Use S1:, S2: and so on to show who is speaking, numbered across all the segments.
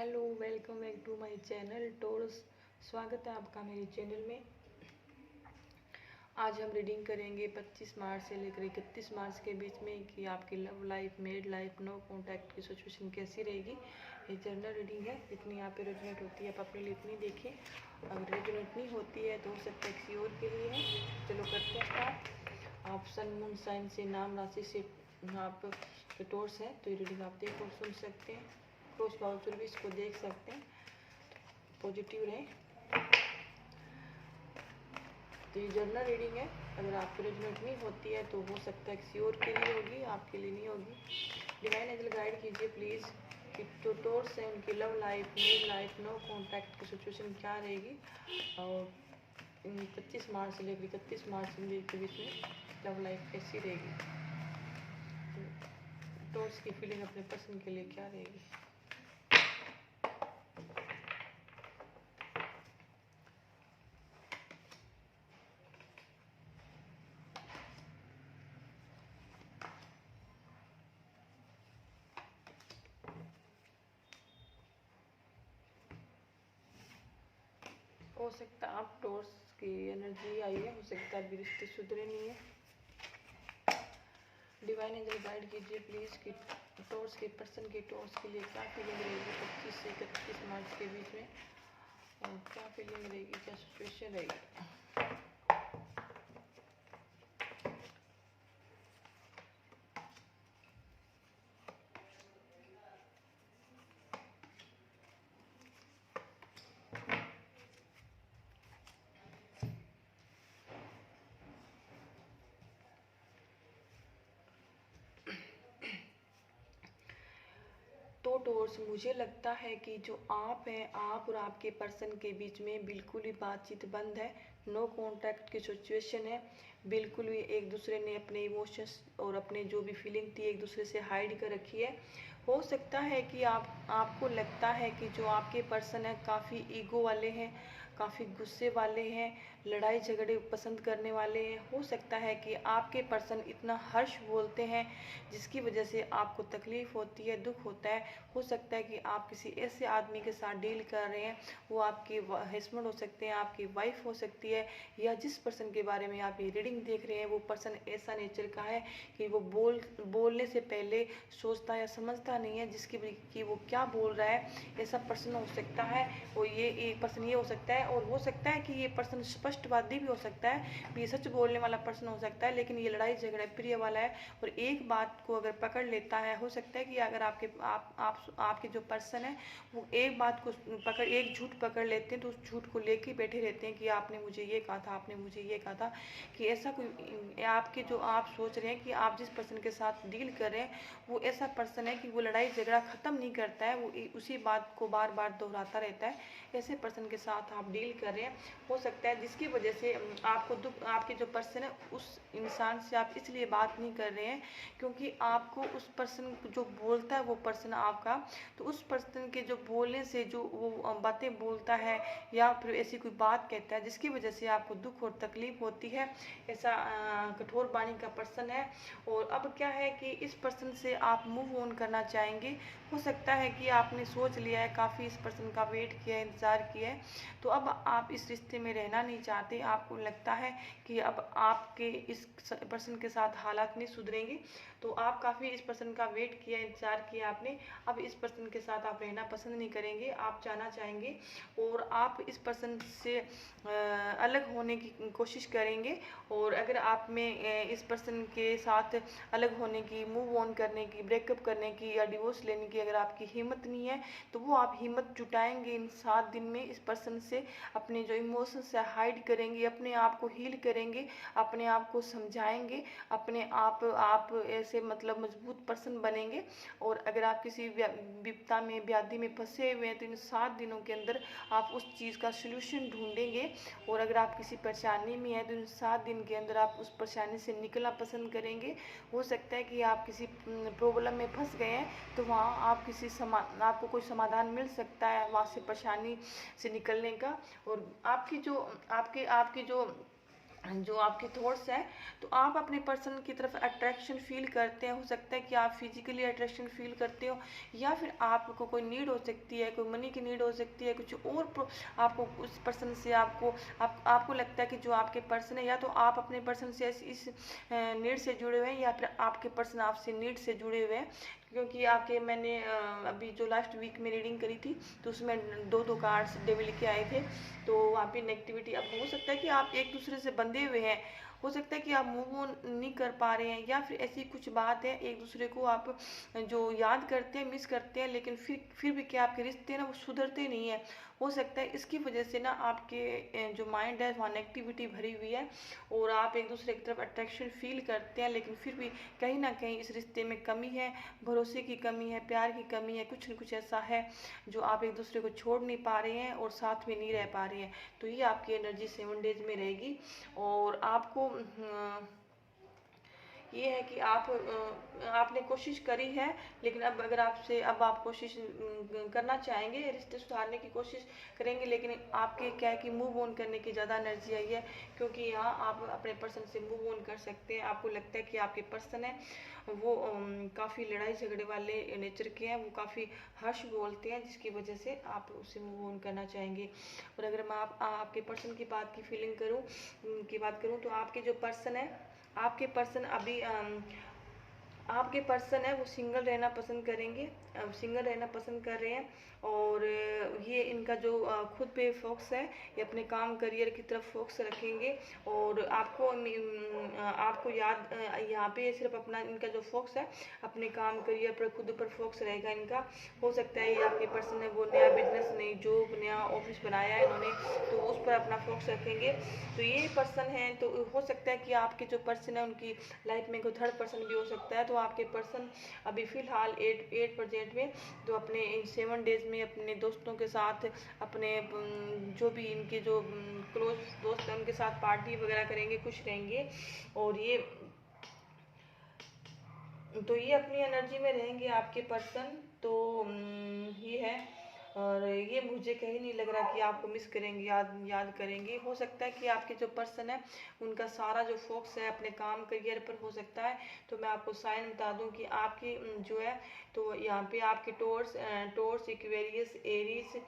S1: Hello, welcome back to my channel टोर्स। स्वागत है आपका मेरे चैनल में। आज हम रीडिंग करेंगे 25 मार्च से लेकर 31 मार्च के बीच में कि आपकी love life, married life, no contact की सिचुएशन कैसी रहेगी। ये जनरल रीडिंग है। जितनी यहाँ पे रेजोनेट होती है आप अपने लिए इतनी देखिए। अगर रेजोनेट नहीं होती है तो हो सकता है किसी और के लिए है। चलो करते हैं स्टार्ट। आप सन, मून साइन से, नाम, राशि से आप टोर्स है तो ये रीडिंग आप देख और सुन सकते हैं। क्रॉस बाउचर भी इसको देख सकते हैं। पॉजिटिव रहे। तो ये जर्नल रीडिंग है। अगर आपको रेजोनेट नहीं होती है तो हो सकता है किसी और के लिए होगी, आपके लिए नहीं होगी। डिवाइन एंजल गाइड कीजिए प्लीज़ कि जो टोर्स है उनकी love life, married life, no contact की सिचुएशन क्या रहेगी और 25 मार्च से लेकर 31 मार्च के बीच में लव लाइफ कैसी रहेगी। टोर्स की फीलिंग अपने पसंद के लिए क्या रहेगी। हो सकता है आप टोर्स की एनर्जी आई है, हो सकता है अभी रिश्ते सुधरे नहीं है। डिवाइन एंजल गाइड कीजिए प्लीज़ कि टोर्स के पर्सन की टोर्स के लिए क्या फीलिंग रहेगी 25 से 31 मार्च के बीच में, और क्या फीलिंग रहेगी, क्या सिचुएशन रहेगी। तो टोर्स, मुझे लगता है कि जो आप हैं, आप और आपके पर्सन के बीच में बिल्कुल ही बातचीत बंद है। नो कॉन्टैक्ट की सिचुएशन है। बिल्कुल भी एक दूसरे ने अपने इमोशंस और अपने जो भी फीलिंग थी एक दूसरे से हाइड कर रखी है। हो सकता है कि आपको लगता है कि जो आपके पर्सन है काफ़ी ईगो वाले हैं, काफ़ी गुस्से वाले हैं, लड़ाई झगड़े पसंद करने वाले हैं। हो सकता है कि आपके पर्सन इतना हर्ष बोलते हैं जिसकी वजह से आपको तकलीफ़ होती है, दुख होता है। हो सकता है कि आप किसी ऐसे आदमी के साथ डील कर रहे हैं, वो आपके हस्बैंड हो सकते हैं, आपकी वाइफ हो सकती है, या जिस पर्सन के बारे में आप ये रीडिंग देख रहे हैं वो पर्सन ऐसा नेचर का है कि वो बोलने से पहले सोचता या समझता नहीं है जिसकी कि वो क्या बोल रहा है। ऐसा पर्सन हो सकता है। और ये पर्सन ये हो सकता है, और हो सकता है कि ये पर्सन स्पष्टवादी भी हो सकता है, ये सच बोलने वाला पर्सन हो सकता है, लेकिन ये लड़ाई झगड़ा प्रिय वाला है और एक बात को अगर पकड़ लेता है। हो सकता है कि अगर आपके जो पर्सन है वो एक बात को पकड़, एक झूठ पकड़ लेते हैं तो उस झूठ को लेके बैठे रहते हैं कि आपने मुझे ये कहा था, आपने मुझे ये कहा था। कि ऐसा कोई आपके जो आप सोच रहे हैं कि आप जिस पर्सन के साथ डील कर रहे हैं वो ऐसा पर्सन है कि वो लड़ाई झगड़ा ख़त्म नहीं करता है, वो उसी बात को बार बार दोहराता रहता है। ऐसे पर्सन के साथ आप डील कर रहे हैं। हो सकता है जिसकी वजह से आपको दुख, आपके जो पर्सन है उस इंसान से आप इसलिए बात नहीं कर रहे हैं क्योंकि आपको उस पर्सन जो बोलता है वो पर्सन आपका, तो उस पर्सन के जो बोलने से जो वो बातें बोलता है या फिर ऐसी कोई बात कहता है जिसकी वजह से आपको दुख और तकलीफ होती है। ऐसा कठोर वाणी का पर्सन है। और अब क्या है कि इस पर्सन से आप मूव ऑन करना चाहेंगे। हो सकता है कि आपने सोच लिया है, काफ़ी इस पर्सन का वेट किया है, इंतज़ार किया है, तो अब आप इस रिश्ते में रहना नहीं चाहते। आपको लगता है कि अब आपके इस पर्सन के साथ हालात नहीं सुधरेंगे, तो आप काफ़ी इस पर्सन का वेट किया, इंतज़ार किया आपने। अब इस पर्सन के साथ आप रहना पसंद नहीं करेंगे, आप जाना चाहेंगे और आप इस पर्सन से अलग होने की कोशिश करेंगे। और अगर आप में इस पर्सन के साथ अलग होने की, मूव ऑन करने की, ब्रेकअप करने की या डिवोर्स लेने की अगर आपकी हिम्मत नहीं है तो वो आप हिम्मत जुटाएंगे इन 7 दिन में। इस पर्सन से अपने जो इमोशंस है हाइड करेंगे, अपने आप को हील करेंगे, अपने आप को समझाएंगे, अपने आप ऐसे मतलब मजबूत पर्सन बनेंगे। और अगर आप किसी विपदा में, व्याधि में फंसे हुए हैं तो इन 7 दिनों के अंदर आप उस चीज़ का सलूशन ढूंढेंगे। और अगर आप किसी परेशानी में हैं तो इन 7 दिन के अंदर आप उस परेशानी से निकलना पसंद करेंगे। हो सकता है कि आप किसी प्रॉब्लम में फंस गए हैं तो वहाँ आप आपको कोई समाधान मिल सकता है वहाँ से, परेशानी से निकलने का। और आपकी जो जो आपके थॉट्स हैं, तो आप अपने पर्सन की तरफ अट्रैक्शन फील करते हैं। हो सकता है कि आप फिजिकली अट्रैक्शन फील करते हो, या फिर आपको कोई नीड हो सकती है, कोई मनी की नीड हो सकती है, कुछ और आपको उस पर्सन से आपको लगता है कि जो आपके पर्सन है, या तो आप अपने पर्सन से इस नीड से जुड़े हुए हैं, या फिर आपके पर्सन आपसे नीड से जुड़े हुए हैं। क्योंकि आपके मैंने अभी जो लास्ट वीक में रीडिंग करी थी, तो उसमें दो कार्ड्स डेविल के आए थे। तो वहाँ पे नेगेटिविटी, अब हो सकता है कि आप एक दूसरे से बंधे हुए हैं, हो सकता है कि आप मूव ऑन नहीं कर पा रहे हैं, या फिर ऐसी कुछ बात है, एक दूसरे को आप जो याद करते हैं, मिस करते हैं, लेकिन फिर भी क्या आपके रिश्ते हैं ना, वो सुधरते नहीं है। हो सकता है इसकी वजह से ना आपके जो माइंड है वहाँ नेगेटिविटी भरी हुई है, और आप एक दूसरे की तरफ अट्रैक्शन फील करते हैं, लेकिन फिर भी कहीं ना कहीं इस रिश्ते में कमी है, भरोसे की कमी है, प्यार की कमी है, कुछ न कुछ ऐसा है जो आप एक दूसरे को छोड़ नहीं पा रहे हैं और साथ में नहीं रह पा रहे हैं। तो ये आपकी एनर्जी 7 डेज में रहेगी। और आपको ये है कि आपने कोशिश करी है, लेकिन अब आप कोशिश करना चाहेंगे, रिश्ते सुधारने की कोशिश करेंगे, लेकिन आपके क्या है कि मूव ऑन करने की ज़्यादा एनर्जी आई है। क्योंकि यहाँ आप अपने पर्सन से मूव ऑन कर सकते हैं। आपको लगता है कि आपके पर्सन है वो काफ़ी लड़ाई झगड़े वाले नेचर के हैं, वो काफ़ी हर्ष बोलते हैं, जिसकी वजह से आप उससे मूव ऑन करना चाहेंगे। और अगर मैं आपके पर्सन की बात की फीलिंग करूँ की बात करूँ, तो आपके जो पर्सन है, आपके पर्सन अभी आपके पर्सन है वो सिंगल रहना पसंद करेंगे, सिंगल रहना पसंद कर रहे हैं। और ये इनका जो खुद पे फोकस है, ये अपने काम करियर की तरफ फोकस रखेंगे। और आपको याद यहाँ पे सिर्फ अपना इनका जो फोकस है अपने काम करियर पर, खुद पर फोकस रहेगा इनका। हो सकता है ये आपके पर्सन है वो नया बिजनेस, नई जॉब, नया ऑफिस बनाया है इन्होंने, तो उस पर अपना फोकस रखेंगे। तो ये पर्सन है, तो हो सकता है कि आपके जो पर्सन है उनकी लाइफ में कोई थर्ड पर्सन भी हो सकता है। तो आपके पर्सन अभी फिलहाल 8% में, तो अपने इन 7 डेज में अपने दोस्तों के साथ, अपने जो भी इनके जो क्लोज दोस्त हैं उनके साथ पार्टी वगैरह करेंगे, खुश रहेंगे। और ये अपनी एनर्जी में रहेंगे आपके पर्सन। तो ये है। और ये मुझे कहीं नहीं लग रहा कि आपको मिस करेंगे, याद करेंगे। हो सकता है कि आपके जो पर्सन है उनका सारा जो फोकस है अपने काम करियर पर हो सकता है। तो मैं आपको साइन बता दूं कि आपकी जो है, तो यहाँ पे आपके टोर्स इक्वेरियस एरीज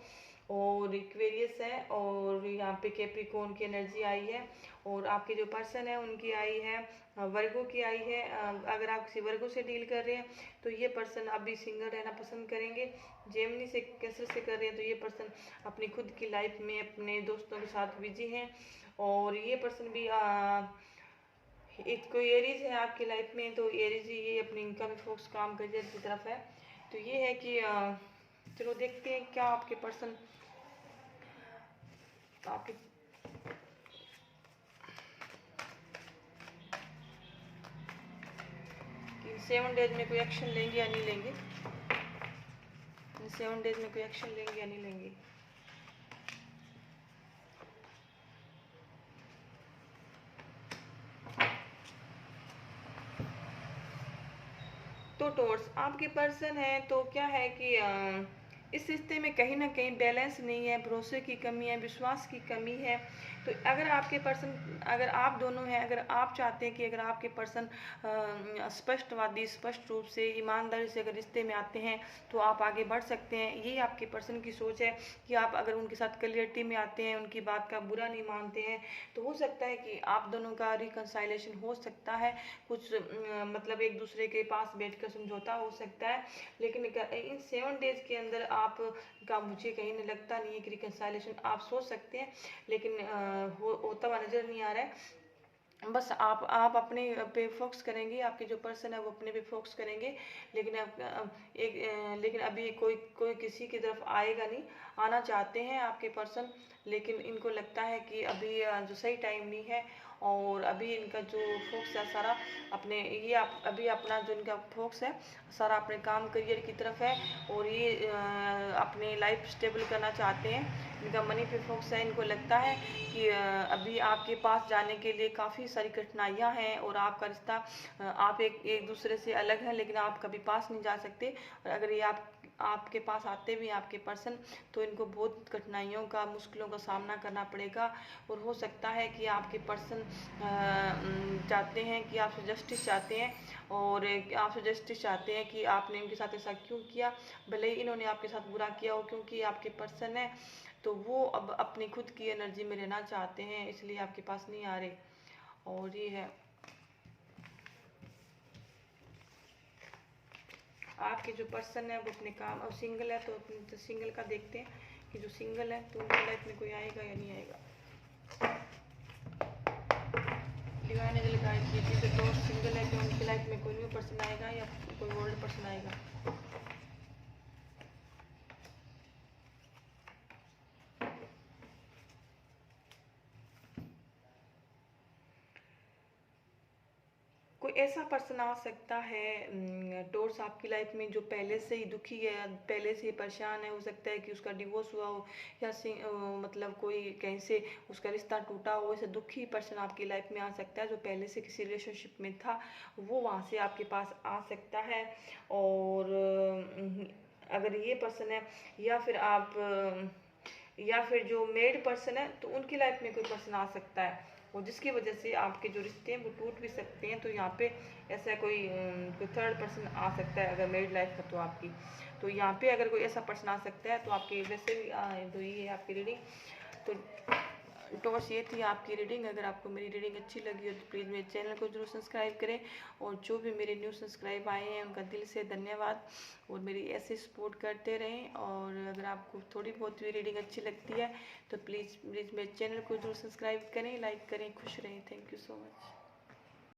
S1: और इक्वेरियस है, और यहाँ पे कैप्रिकॉर्न की एनर्जी आई है। और आपके जो पर्सन है उनकी आई है वर्गो की आई है। अगर आप किसी वर्गो से डील कर रहे हैं तो ये पर्सन अभी सिंगल रहना पसंद करेंगे। जेमिनी से कैंसर से कर रहे हैं तो ये पर्सन अपनी खुद की लाइफ में अपने दोस्तों के साथ बिजी हैं। और ये पर्सन भी एक कोई एरीज है आपकी लाइफ में, तो एरीज ये अपनी इनका भी फोकस काम करियर की तरफ है। तो ये है कि चलो देखते हैं क्या आपके पर्सन आपके 7 डेज में कोई एक्शन लेंगे या नहीं लेंगे, 7 डेज में कोई एक्शन लेंगे या नहीं लेंगे। तो टॉर्च आपके पर्सन है, तो क्या है कि इस रिश्ते में कहीं ना कहीं बैलेंस नहीं है, भरोसे की कमी है, विश्वास की कमी है। तो अगर आपके पर्सन, अगर आप दोनों हैं, अगर आप चाहते हैं कि अगर आपके पर्सन स्पष्टवादी, स्पष्ट रूप से, ईमानदारी से अगर रिश्ते में आते हैं तो आप आगे बढ़ सकते हैं। यही आपके पर्सन की सोच है कि आप अगर उनके साथ क्लियरिटी में आते हैं, उनकी बात का बुरा नहीं मानते हैं, तो हो सकता है कि आप दोनों का रिकंसाइलेशन हो सकता है। कुछ मतलब एक दूसरे के पास बैठकर समझौता हो सकता है। लेकिन इन 7 डेज के अंदर आप का मुझे कहीं नहीं लगता नहीं है कि रिकंसाइलेशन आप सोच सकते हैं, लेकिन होता हुआ नजर नहीं आ रहा है। बस आप अपने पे फोकस करेंगे, आपके जो पर्सन है वो अपने पे फोकस करेंगे। लेकिन लेकिन अभी कोई किसी की तरफ आएगा नहीं, आना चाहते हैं आपके पर्सन, लेकिन इनको लगता है कि अभी जो सही टाइम नहीं है। और अभी इनका जो फोकस है सारा अपने अभी अपना जो इनका फोकस है सारा अपने काम करियर की तरफ है। और ये अपने लाइफ स्टेबल करना चाहते हैं, इनका मनी पे फोकस है। इनको लगता है कि अभी आपके पास जाने के लिए काफ़ी सारी कठिनाइयाँ हैं, और आपका रिश्ता आप एक दूसरे से अलग है, लेकिन आप कभी पास नहीं जा सकते। और अगर ये आपके पास आते भी हैं आपके पर्सन, तो इनको बहुत कठिनाइयों का, मुश्किलों का सामना करना पड़ेगा। और हो सकता है कि आपके पर्सन चाहते हैं कि आपसे जस्टिस चाहते हैं, और आपसे जस्टिस चाहते हैं कि आपने इनके साथ ऐसा क्यों किया, भले ही इन्होंने आपके साथ बुरा किया हो, क्योंकि आपके पर्सन है तो वो अब अपनी खुद की एनर्जी में रहना चाहते हैं, इसलिए आपके पास नहीं आ रहे। और ये है आपके जो पर्सन है वो अपने काम, और सिंगल है तो अपने सिंगल का देखते हैं कि जो सिंगल है तो उनकी लाइफ में कोई आएगा या नहीं आएगा। डिवाइन ने गाइड की थी तो सिंगल है कि उनकी लाइफ में कोई न्यू पर्सन आएगा या कोई ओल्ड पर्सन आएगा। कोई ऐसा पर्सन आ सकता है टॉर्च आपकी लाइफ में जो पहले से ही दुखी है, पहले से ही परेशान है। हो सकता है कि उसका डिवोर्स हुआ हो या मतलब कोई कहीं से उसका रिश्ता टूटा हो। ऐसे दुखी पर्सन आपकी लाइफ में आ सकता है जो पहले से किसी रिलेशनशिप में था, वो वहाँ से आपके पास आ सकता है। और अगर ये पर्सन है, या फिर आप या फिर जो मेड पर्सन है तो उनकी लाइफ में कोई पर्सन आ सकता है, और जिसकी वजह से आपके जो रिश्ते हैं वो टूट भी सकते हैं। तो यहाँ पे ऐसा कोई थर्ड पर्सन आ सकता है अगर मेरिड लाइफ है तो आपकी। तो यहाँ पे अगर कोई ऐसा पर्सन आ सकता है तो आपकी वैसे भी तो ये है आपकी रीडिंग। तो टॉर्च ये थी आपकी रीडिंग। अगर आपको मेरी रीडिंग अच्छी लगी हो तो प्लीज़ मेरे चैनल को जरूर सब्सक्राइब करें, और जो भी मेरे न्यू सब्सक्राइब आए हैं उनका दिल से धन्यवाद, और मेरी ऐसे सपोर्ट करते रहें। और अगर आपको थोड़ी बहुत भी रीडिंग अच्छी लगती है तो प्लीज़ मेरे चैनल को जरूर सब्सक्राइब करें, लाइक करें, खुश रहें। Thank you so much.